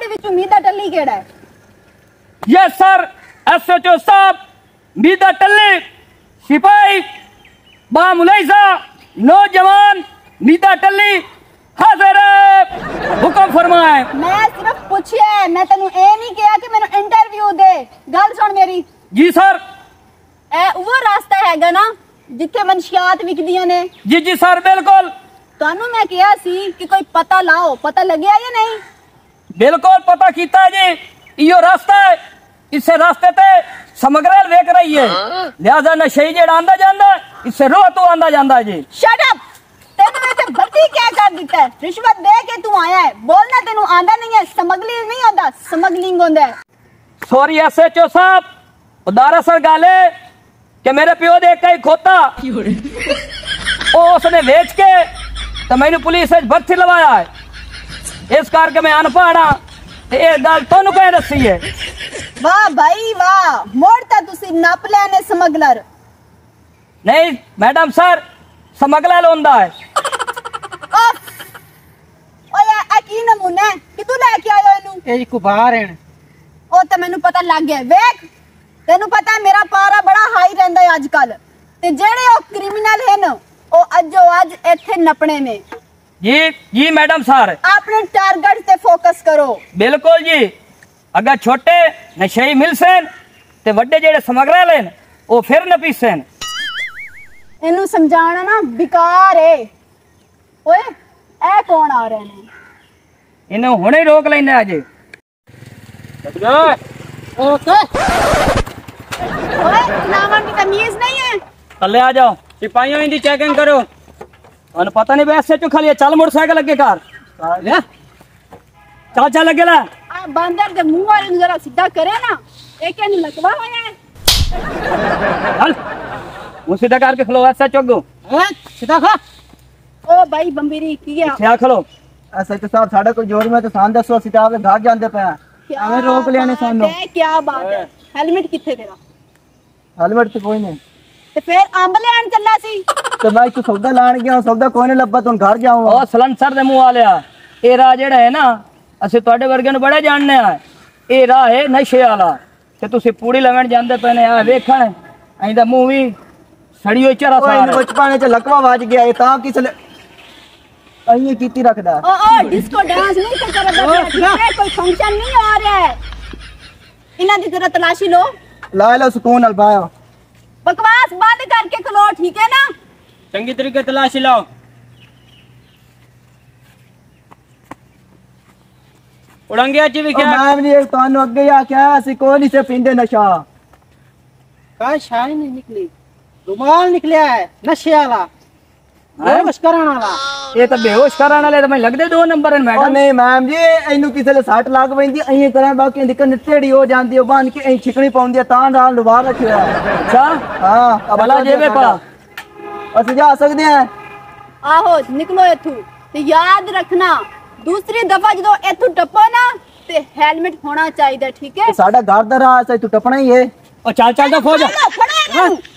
दे विच मीदा टल्ली केड़ा है? Yes sir, SHO साहब, मीदा टल्ली सिपाही बामुलैसा नौजवान मीदा टल्ली हाजिर है, हुक्म फरमाए। मैं सिर्फ पूछिया है, मैं तेनू ए नहीं कहा कि मैनू इंटरव्यू दे। गल सुन मेरी। जी सर। ए वो रास्ता हैगा ना जिथे मनशियात विकदियां ने? जी जी सर बिल्कुल। तानू मैं कहा सी कि कोई पता लाओ, पता लग्या या नहीं? बिल्कुल पता कीता है जी, इयो रास्ता है, इससे रास्ते ते समग्रल वेख रही है, लिहाजा नशे जेड़ा आंदा जांदा इससे रोह तो आंदा जांदा है जी। शट अप, तेनू इत्थे भर्ती क्या कर दिता है? रिश्वत दे के तू आया है, बोलना तेनू आंदा नहीं है, स्मगलिंग नहीं होता, स्मगलिंग होंदा है। सॉरी एसएचओ साहब, दरअसल गल है कि मेरे प्यो दे एक ही खोता उसने बेच के तो मैंने पुलिस भर्ती लवाया है, इस करके मैं अनपढ़ हाँ, ये गल तुहानू कह दसी है। वाह भाई वाह, मोड़ता तुसी नप लेने स्मगलर। नहीं मैडम सर, स्मगलर होंदा है। ओए आ की नमूना है कि तू लेके आयो इनू? ए जी कुबार हैं। ओ ते मैनू पता लग गया। वेख तेनू पता है मेरा पारा बड़ा हाई रहंदा है आजकल, ते जेड़े ओ क्रिमिनल हैं ओ अजो अज इत्थे नपने ने। जी जी मैडम सर, अपने टारगेट से फोकस करो। बिल्कुल जी, अगर छोटे नशेई मिलसन ते वड्डे जेड़े समगलर हैं ओ फिर न पीसन। इनू समझाना ना बेकार है। ओए ए कौन आ रहे ने? इन्हें हुणे रोक लेने अजे। ओके ओए नामन की तमीज नहीं है? थल्ले आ जाओ, सिपाहियों इनकी चेकिंग करो। और पता नहीं वैसे चो खाली चल मोटरसाइकिल लगे कार चल चल लगे ला। आ बंदर दे मुंह वाले जरा सीधा करे ना, एक एनु लगवा होया है। चल मुंह सीधा करके खलो, ऐसा चोगो सीधा खा। ओ भाई बंबीरी की गया? क्या खलो एसएचओ साहब साडा कोई जोर में तो सान दसो सीधा आपे भाग जांदे पे हमें रोक लेने सानू। क्या बात है? हेलमेट किथे तेरा? हेलमेट तो कोई नहीं। ते फिर अंब लेन चला सी? तो मैं तो सौदा लान गया, सौदा कोई नहीं लब्बा, तुम घर जाऊं। ओ सलंसर दे मुंह वालिया, ए राह जेड़ा है ना असि तुहाडे वर्गे नु बड़े जानने आ, ए राह है नशे वाला, ते तुसी पूड़ी लवण जांदे पने आ वेखण ऐंदा मुंह भी सड़ी होई चरा सारा। ओए बचपने च लकवा वाज गया, ए ता किस अइए कीती रखदा। ओ डिस्को डांस नहीं कर रहा है, कोई फंक्शन नहीं आ रहा है। इना दी जरा तलाशी लो। ला लो सुकून नाल बायो। बकवास बंद करके खलो, ठीक है ना? चंगी तरीके तलाशी लाओ। उड़ंगिया जी भी क्या मैम जी तानू अगे आ क्या असि कोई नहीं से पींदे नशा। का शाइन नहीं निकली, रुमाल निकलिया है नशे वाला, बेहोश कराने वाला। ये तो बेहोश कराने वाले तो मैं लगदे 2 नंबर मैडम। नहीं मैम जी इनू किसे ले सट लग पैंदी, अहीं करा बाकी दी कन्नेड़ी हो जांदी, ओ बांध के अहीं छिकनी पाउंदी तां नाल लुवा रखिया। अच्छा हां अब भला जेबे पा असि जा सकदे हैं। आहो निकलो इथू, ते याद रखना दूसरी दफा जो इथू टपो ना ते हेलमेट होना चाहिए, ठीक है? साडा घर दा राह से तू टपना ही है। और चल चल दो फौज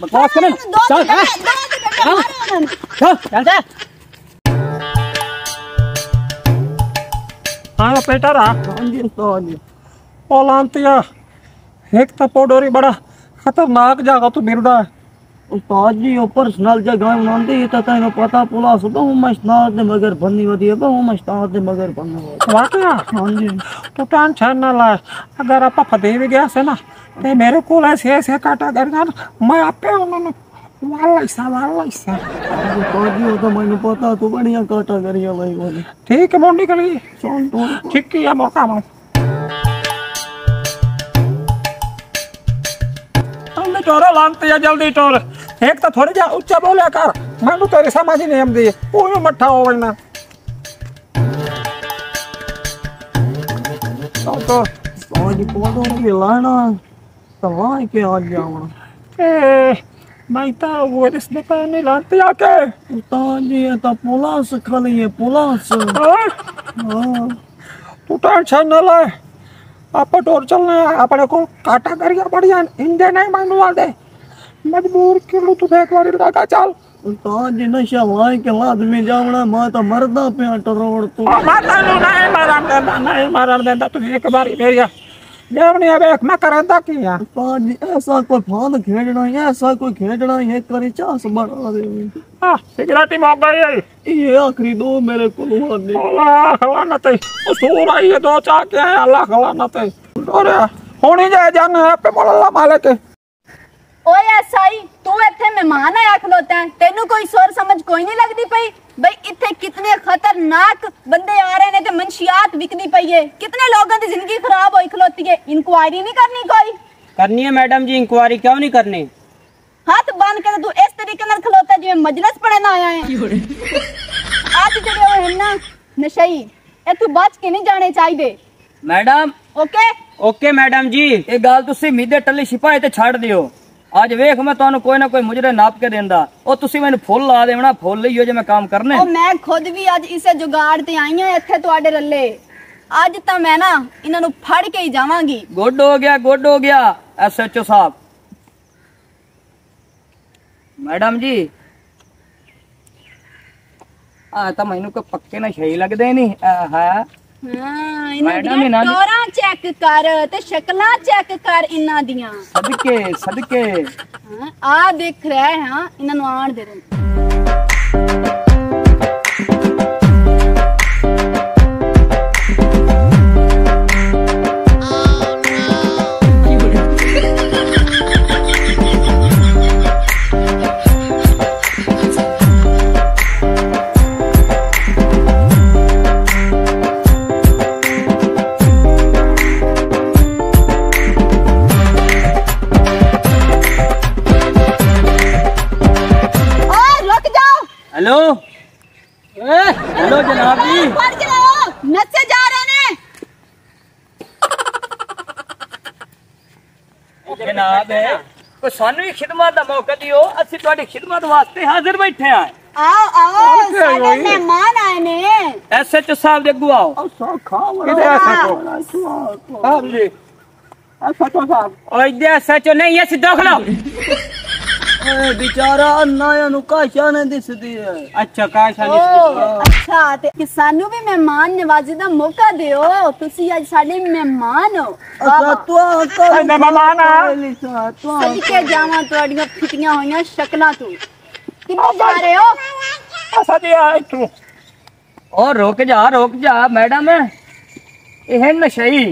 बकवास करन चल चल चल। हाँ बेटा रहा हां जी उस्ताद जी। ओलांतिया एक तो पोडोरी बड़ा खतरनाक जगह तो मिलदा है। उस्ताद जी ओ पर्सनल जगह बनांदे ये तो तैਨੂੰ पता पुला सो बहु मस्ताद दे मगर बननी वदी है, बहु मस्ताद दे मगर बननी। वाकया हां जी तू टेंशन ना ले, अगर आप फदे भी गया से ना ते मेरे को ऐसे काटा करना मैं आपे उन्होंने वाला हिस्सा। उस्ताद जी ओ तो मैंने पता तू बढ़िया काटा करिया भाई बोले। ठीक है मोंडी के लिए ठीक है मौका मार हमने टोरा लानते या जल्दी टोर एक तो थोड़ी जा ऊंचा बोले कर मैं तेरे समझ ही नहीं आती वो मट्ठा हो वरना तो आज पोडो के लाना तो वहां के आ जाऊंगा। ए मैं तो वो रिश्ते पे नहीं लानते आके उस्ताद जी ये तो पुलिस खाली है पुलिस। हां तू टेंशन न ले आप टोर चलना है अपने को काटा करिया बढ़िया इंदे नहीं मानवा दे मजबूर किलो तू एक बार लगा चल उस्ताद जी नशा लाए के लाजमी जावना मैं तो मरदा पिया टरोड़ तू मैं तेनू नहीं मारन देंदा तू एक बारी मेरी देवनी वेख मैं करदा की आ उस्ताद जी ऐसा कोई फान खेलना है ऐसा कोई खेलना है एक करी चास बना दे हां सिगरेट मौक गई ये आखिरी दो मेरे को हुआ अल्लाह लानत उसूर आई है दो चा के अल्लाह लानत और होनी जाए जान पे मोहल्ला मालिक ओए एसआई तू इत्थे मेहमान आया खलोता है तेनू कोई सोर समझ कोई नहीं लगदी पई भाई इत्थे कितने खतरनाक बंदे आ रहे ने ते मंशियात विकदी पई है कितने लोगों की जिंदगी खराब होई खलोती है इंक्वायरी नहीं करनी कोई करनी है मैडम जी इंक्वायरी क्यों नहीं करनी हाथ बांध के तू इस तरीके नाल खलोता जिवें मजलिस पढ़न आया है आज जेड़े ओ है ना नशई ए तू बच के नहीं जाने चाहिए मैडम ओके ओके मैडम जी ये गाल तुसी मीदे टल्ली छिपाए ते छाड़ दियो आज वेख मैं तुहानू कोई ना कोई मुजरे नाप के देंदा ओ तुसी मैनू फुल ला देवना फुल लियो जे मैं काम करने ओ मैं खुद भी आज इसे जुगाड़ ते आई हां इत्थे तुहाडे रल्ले आज तां मैं ना इन्हां नू फड़ के ही जावांगी गुड हो गया एसएचओ साहब मैडम जी आ तो मैनू को पक्के ना सही लगदे नहीं है हां इन्हां मैडम, दी इन्हां दी- टोरां चेक कर ते शक्लां चेक कर इन्हां दियां सदके हां आ देख रहा है हां इन्हां नू आण दे दे हेलो हेलो जनाब जी फड़ के लाओ नसे जा रहे ने जनाब है कोई सानू ही खिदमत दा मौका दियो असि ਤੁਹਾਡੀ खिदमत वास्ते हाजिर बैठे हैं आओ आओ साडे मेहमान आए ने एसएचओ साहब दे अगू आओ ऐसा खाओ किधर एसएचओ साहब जी एसएचओ साहब और इधर सचो नहीं है सीधा खलो ए बेचारा अन्ना नु काशा ने दिसदी है अच्छा काशा ओ अच्छा ते कि सानू भी मेहमान नवाजी दा मौका दियो तुसी आज साडे मेहमान हो अच्छा तू कर ने मेहमान आ सदके जावां तुहाडियां फिटियां होईयां शक्लां तू किन्ने जा रहे हो ऐसा जी आ तू और रुक जा मैडम ये नशई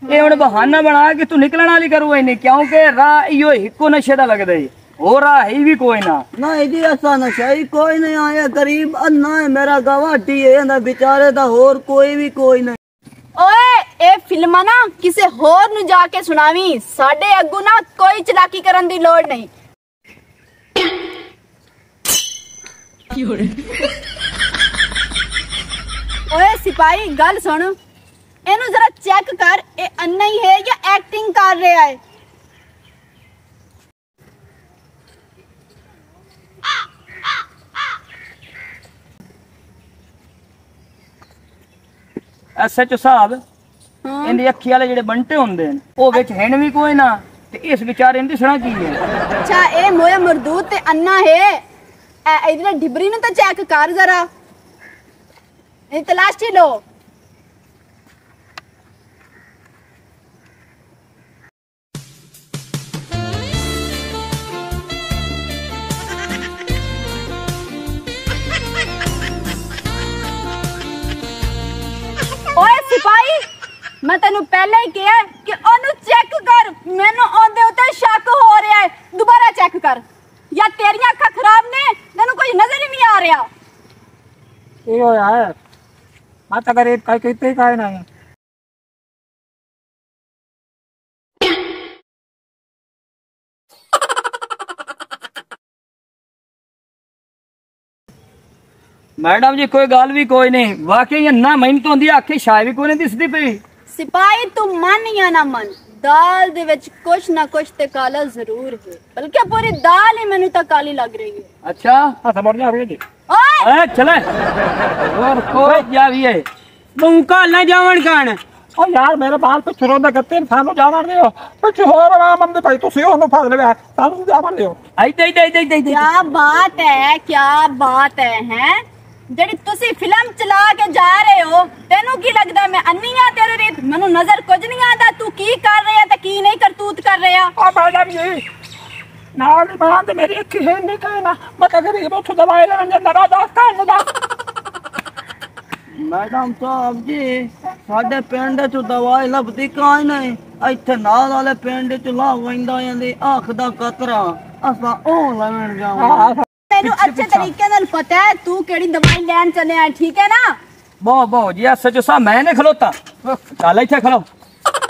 ये हुण बहाना बना के तू निकलण वाली करू नहीं क्योंकि राह इहो हिको नशे दा लगदा है हो रहा है भी कोई ना नहीं जी ऐसा नशा ही कोई नहीं आया गरीब अन्ना है मेरा गवाटी है ना बेचारे दा और कोई नहीं ओए ए फिल्मा ना किसे होर नु जाके सुनावी साडे अग्गू ना कोई चलाकी करन दी लोड़ नहीं ओए सिपाही गल सुन एनू जरा चेक कर ए अन्ना ही है या एक्टिंग कर रहा है एसएचओ साहब इनदी अखी वाले जेडे बंटे हुंदे ने ओ विच हैन भी कोई ना ते इस बेचारे दी सुना की है अच्छा ए मोया मरदूद ते अन्ना है इधर डिबरी नु तो चेक कर जरा ए तलाशी लो ओए सिपाही मैं तेनू पहले ही कहा कि ओनू चेक कर मैनू ओंदे उते शक हो रहा है दोबारा चेक कर या तेरियां अखां खराब ने तेनू कोई नजर ही नहीं आ रहा ये होया है माता गरीब काय कहते काय नहीं मैडम जी कोई गल भी कोई नहीं वाकई ना मेहनत होंदी आखी शाय भी कोई नहीं दिसदी पई सिपाही तू मन या ना मन दाल दे विच कुछ ना कुछ ते काला जरूर है बल्कि पूरी दाल ही मैनू तक काली लग रही है अच्छा हां समझ जा जी ओए ए चले और कोई जावी है मुंका ना जावन कान ਉਹ ਯਾਰ ਮੇਰੇ ਬਾਲ ਪਿੱਛੇ ਰੋਂਦੇ ਗੱਤੇ ਸਾਨੂੰ ਜਾਵਣ ਦਿਓ ਪਿੱਛੇ ਹੋਰ ਆਰਾਮ ਆਂਦੇ ਭਾਈ ਤੁਸੀਂ ਉਹਨੂੰ ਫੜ ਲਿਆ ਸਾਨੂੰ ਜਾਵਣ ਦਿਓ ਇੱਥੇ क्या बात है क्या बात है ਜਿਹੜੀ ਤੁਸੀਂ ਫਿਲਮ ਚਲਾ ਕੇ ਜਾ ਰਹੇ ਹੋ ਤੈਨੂੰ ਕੀ ਲੱਗਦਾ ਮੈਂ ਅੰਨੀ ਆ ਤੇਰੇ ਰੀਤ ਮੈਨੂੰ ਨਜ਼ਰ ਕੁਝ ਨਹੀਂ ਆਉਂਦਾ ਤੂੰ ਕੀ ਕਰ ਰਿਹਾ ਤੇ ਕੀ ਨਹੀਂ ਕਰਤੂਤ ਕਰ ਰਿਹਾ ਉਹ ਮੈਡਮ ਜੀ ਨਾਲ ਦੀ ਬਾਤ ਮੇਰੀ ਅੱਖੀ ਹੈ ਨਹੀਂ ਕਹਿਣਾ ਮੈਂ ਤਾਂ ਗਰੀਬ ਉੱਥੋਂ ਦਵਾਈ ਲੈਣ ਜਾਂਦਾ ਰਾਦਾ ਕੰਨ ਦਾ मैडम साहब जी साडे पिंड च दवाई लभदी काई नहीं इत्थे नाल वाले पिंड च ला वैंदा आंदी आंख दा कतरा असां ओ लैण जावां ਤੈਨੂੰ ਅੱਛੇ ਤਰੀਕੇ ਨਾਲ ਪਤਾ ਹੈ ਤੂੰ ਕਿਹੜੀ ਦਵਾਈ ਲੈਣ ਚੱਲਿਆ ਹੈ ਠੀਕ ਹੈ ਨਾ ਬਹੁਤ ਜੀ ਸੱਚੋ ਸਾ ਮੈਂ ਨਹੀਂ ਖਲੋਤਾ ਚੱਲ ਇੱਥੇ ਖਲੋ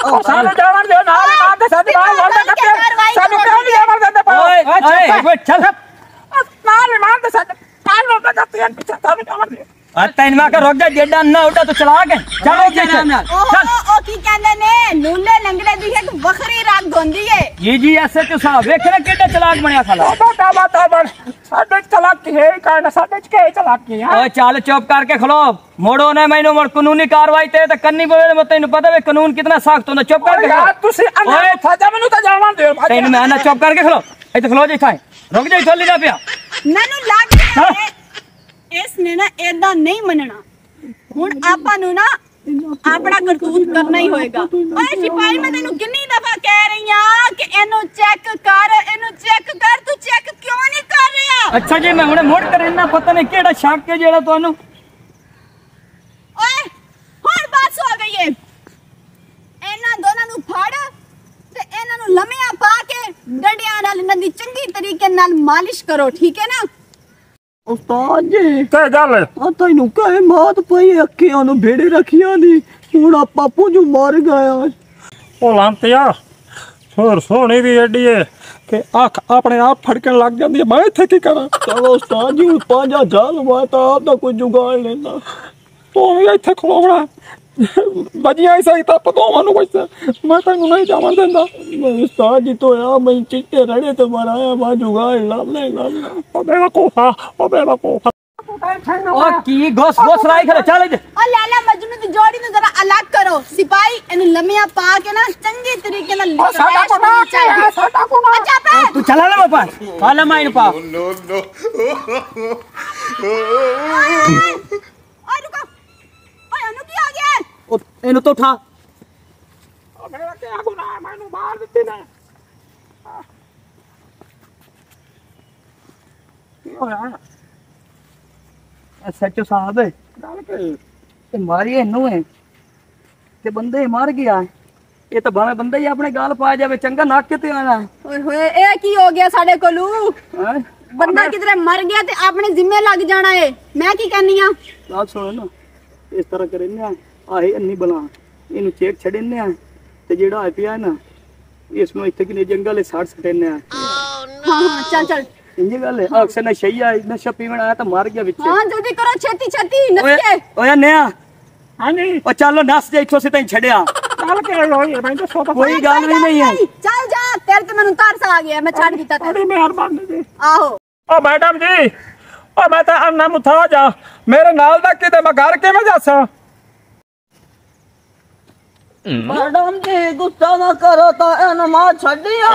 ਉਹ ਸਾਨੂੰ ਜਾਵਣ ਦਿਓ ਨਾਲ ਦੀ ਬਾਤ ਸਾਡੀ ਬਾਲ ਲੜਦਾ ਗੱਤੇ ਸਾਨੂੰ ਕਿਉਂ ਨਹੀਂ ਜਾਵਣ ਦਿੰਦੇ ਓਏ ਓਏ ਚੱਲ ਨਾਲ ਦੀ ਬਾਤ ਸਾਡੇ ਬਾਲ ਲੜਦਾ ਗੱਤੇ ਪਿੱਛੇ ਸਾਨੂੰ ਜਾਵਣ ਦਿਓ ਤੈਨੂੰ ਮੈਂ ਕਿ ਰੁਕ ਜਾ ਜੇਡਾ ਨਾ ਉੱਡਾ ਤੂੰ ਚਲਾ ਕੇ ਚੱਲ ਉਹ ਕੀ ਕਹਿੰਦੇ ਨੇ ਨੂਲੇ ਲੰਗੜੇ ਦੀ ਇੱਕ ਵੱਖਰੀ ਰੰਗ ਹੁੰਦੀ ਏ ਜੀ ਐਸਐਚਓ ਸਾਹਿਬ ਵੇਖਣਾ ਕਿੱਡਾ ਚਲਾਕ ਬਣਿਆ ਸਾਲਾ ਬਾਬਾ ਸਾਡੇ ਚਲਾਕੀ ਹੈ ਕਾਰਨ ਸਾਡੇ ਚ ਕੀ ਚਲਾਕੀ ਆ ਓਏ ਚੱਲ ਚੁੱਪ ਕਰਕੇ ਖਲੋ ਮੋੜੋ ਨੇ ਮੈਨੂੰ ਮੋੜ ਕਾਨੂੰਨੀ ਕਾਰਵਾਈ ਤੇ ਕੰਨੀ ਪਵੇ ਮੈਂ ਤੈਨੂੰ ਪਤਾ ਵੇ ਕਾਨੂੰਨ ਕਿੰਨਾ ਸਖਤ ਹੁੰਦਾ ਚੁੱਪ ਕਰਕੇ ਯਾਰ ਤੁਸੀਂ ਓਏ ਫਾਜਾ ਮੈਨੂੰ ਤਾਂ ਜਾਵਣ ਦਿਓ ਤੈਨੂੰ ਮੈਂ ਨਾ ਚੁੱਪ ਕਰਕੇ ਖਲੋ ਇੱਥੇ ਖਲੋ ਜੀ ਥਾਂ ਰੁਕ ਜਾ ਇੱਥੇ ਲਿਆ ਪਿਆ ਮੈਨੂੰ ਲੱਗ ਰਿਹਾ ਹੈ ਇਸ ਨੇ ਨਾ ਏਦਾਂ ਨਹੀਂ ਮੰਨਣਾ ਹੁਣ ਆਪਾਂ ਨੂੰ ਨਾ ਆਪਣਾ ਕਰਤੂਤ ਕਰਨਾ ਹੀ ਹੋਏਗਾ ਓਏ ਸਿਪਾਹੀ ਮੈਂ ਤੈਨੂੰ ਕਿੰਨੀ ਦਫਾ ਕਹਿ ਰਹੀ ਆ ਕਿ ਇਹਨੂੰ ਚੈੱਕ ਕਰ ਤੂੰ ਚੈੱਕ ਕਿਉਂ ਨਹੀਂ ਕਰ ਰਿਹਾ ਅੱਛਾ ਜੀ ਮੈਂ ਹੁਣੇ ਮੁੜ ਕਰ ਇੰਨਾ ਪਤਾ ਨਹੀਂ ਕਿਹੜਾ ਸ਼ੱਕ ਹੈ ਜਿਹੜਾ ਤੁਹਾਨੂੰ ਓਏ ਹੁਣ ਬਸ ਹੋ ਗਈ ਏ ਇਹਨਾਂ ਦੋਨਾਂ ਨੂੰ ਫੜ ਤੇ ਇਹਨਾਂ ਨੂੰ ਲੰਮਿਆਂ ਪਾ ਕੇ ਡੰਡਿਆਂ ਨਾਲ ਇਹਨਾਂ ਦੀ ਚੰਗੀ ਤਰੀਕੇ ਨਾਲ ਮਾਲਿਸ਼ ਕਰੋ ਠੀਕ ਹੈ ਨਾ उस्ताद जी ਤੇ ਗੱਲ तैनू कहे मौत पई अखियां नु भेड़े रखियां नी हुण आपा पुंजू मर गया ਉਹ ਲਾਂਤਿਆ ਹੋਰ ਸੋਹਣੀ ਵੀ ਐਡੀ ਏ ਕਿ ਅੱਖ ਆਪਣੇ ਆਪ ਫੜਕਣ ਲੱਗ ਜਾਂਦੀ ਹੈ ਮੈਂ ਇੱਥੇ ਕੀ ਕਰਾਂ चलो उस्ताद जी पांजा जाल माता आपदा कोई जुगाड़ लेना ਤੂੰ ਵੀ ਇੱਥੇ ਖਲੋਣਾ ਬਜੀਆਂ ਹੀ ਸਹੀ ਤਾਂ ਪਦੋਵਾਂ ਨੂੰ ਕੁਛ ਮੈਂ ਤੈਨੂੰ ਨਹੀਂ ਜਾਵਣ ਦਿੰਦਾ उस्ताद जी तो यार मैं चिट्टे रड़े तो मराया मा जुगाड़ लाने ਉਹ ਬੇਵਕੂਫਾ ਓ ਕੀ ਗੋਸ ਲਾਈ ਖੜੇ ਚੱਲ ਇੱਥੇ ਓ ਲੈਲਾ ਮਜਨੂ ਦੀ ਜੋੜੀ ਨੂੰ ਜ਼ਰਾ ਅਲੱਗ ਕਰੋ ਸਿਪਾਹੀ ਇਹਨੂੰ ਲੰਮਿਆਂ ਪਾ ਕੇ ਨਾ ਚੰਗੀ ਤਰੀਕੇ ਨਾਲ ਸਾਡਾ ਗੁਨਾਹ ਕੀ ਹੈ ਸਾਡਾ ਗੁਨਾਹ ਅੱਛਾ ਪੈ ਤੂੰ ਚਲਾ ਲੈ ਮਪਾ ਹਾਲਾ ਮੈਂ ਇਹਨੂੰ ਪਾ ਓਏ ਰੁਕੋ ਓਏ ਉਹਨੂੰ ਕੀ ਹੋ ਗਿਆ ਉਹ ਇਹਨੂੰ ਤਾਂ ਉਠਾ ਉਹ ਮੇਰਾ ਕੀ ਗੁਨਾਹ ਮੈਨੂੰ ਮਾਰ ਦਿੱਤੇ ਨਾ ਕੀ ਹੋਇਆ ਐਸਐਚਓ ਸਾਹਿਬ ਗੱਲ ਕੀ ਤੇ ਮਾਰੀ ਇਹਨੂੰ ਹੈ ਤੇ ਬੰਦੇ ਹੀ ਮਰ ਗਿਆ ਇਹ ਤਾਂ ਭਾਵੇਂ ਬੰਦਾ ਹੀ ਆਪਣੇ ਗਾਲ ਪਾ ਜਾਵੇ ਚੰਗਾ ਨੱਕ ਕਿਤੇ ਆਣਾ ਓਏ ਹੋਏ ਇਹ ਕੀ ਹੋ ਗਿਆ ਸਾਡੇ ਕੋਲੂ ਹੈ ਬੰਦਾ ਕਿਧਰੇ ਮਰ ਗਿਆ ਤੇ ਆਪਣੇ ਜ਼ਿੰਮੇ ਲੱਗ ਜਾਣਾ ਏ ਮੈਂ ਕੀ ਕਰਨੀ ਆ ਗੱਲ ਸੁਣੋ ਨਾ ਇਸ ਤਰ੍ਹਾਂ ਕਰਿੰਨੇ ਆ ਆਹੇ ਅੰਨੀ ਬਲਾ ਇਹਨੂੰ ਚੇਕ ਛੜਿੰਨੇ ਆ ਤੇ ਜਿਹੜਾ ਆ ਪਿਆ ਨਾ ਇਸ ਨੂੰ ਇੱਥੇ ਕਿਨੇ ਜੰਗਲ 'ਚ ਸੱਟਨੇ ਆ ਹਾਂ ਚੱਲ ਇੰਜੀ ਗੱਲ ਹੈ ਅਕਸਰ ਨਸ਼ਈਆ ਨਸ਼ਾ ਪੀਵਣ ਆਇਆ ਤਾਂ ਮਰ ਗਿਆ ਵਿੱਚ ਹਾਂ ਜਲਦੀ ਕਰੋ ਛੇਤੀ ਨੱਚੇ ਓਏ ਨਿਆ ਹਾਂਜੀ ਉਹ ਚੱਲੋ ਨੱਸ ਜਾ ਇੱਥੋਂ ਸੇ ਤੈਨੂੰ ਛੱਡਿਆ ਗੱਲ ਕੀ ਹੋਈ ਮੈਂ ਦੱਸੋ ਤਾਂ ਕੋਈ ਗੱਲ ਵੀ ਨਹੀਂ ਹੈ ਚੱਲ ਜਾ ਤੇਰੇ ਤੇ ਮੈਨੂੰ ਤਰਸ ਆ ਗਿਆ ਮੈਂ ਛੱਡ ਦਿੱਤਾ ਬੜੀ ਤੈਨੂੰ ਮਿਹਰਬਾਨੀ ਜੀ ਆਹੋ ਓ ਮੈਡਮ ਜੀ ਓ ਮੈਂ ਤਾਂ ਅੰਨਾ ਮੁਥਾ ਜਾ ਮੇਰੇ ਨਾਲ ਦਾ ਕਿਤੇ ਮੈਂ ਘਰ ਕਿਵੇਂ ਜਾਸਾਂ मैडम जी गुस्सा ना करो ता एनमा छड़िया